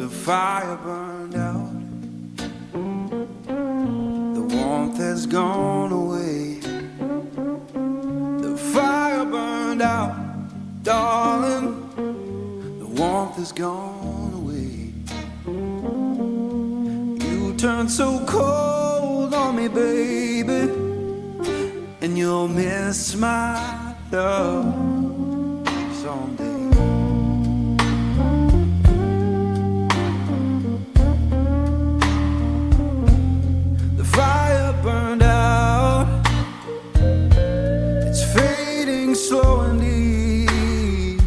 The fire burned out, the warmth has gone away. The fire burned out, darling, the warmth has gone away. You turned so cold on me, baby, and you'll miss my love someday. The fire burned out, it's fading slow and deep.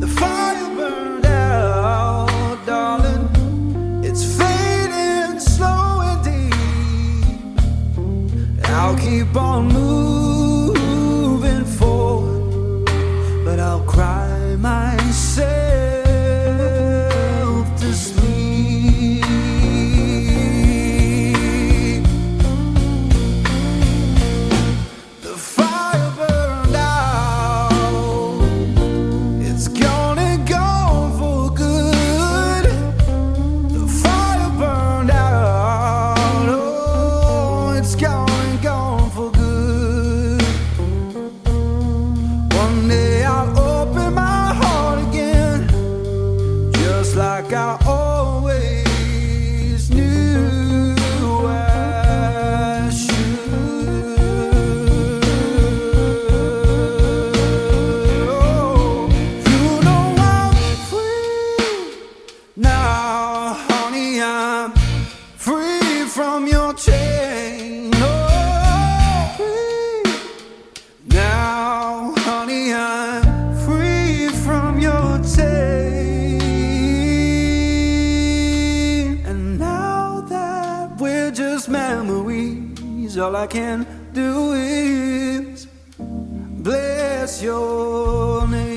The fire burned out, darling, it's fading slow and deep. I'll keep on moving forward, but I'll cry myself to sleep. The fire burned out, it's gonna go for good. The fire burned out, oh, it's gone for good. One day I'll open my heart again, just like I always knew I should. Oh, you know I'm free now, honey, I'm free from your chain. Oh, free now, honey, I'm free from your chain. And now that we're just memories, all I can do is bless your name.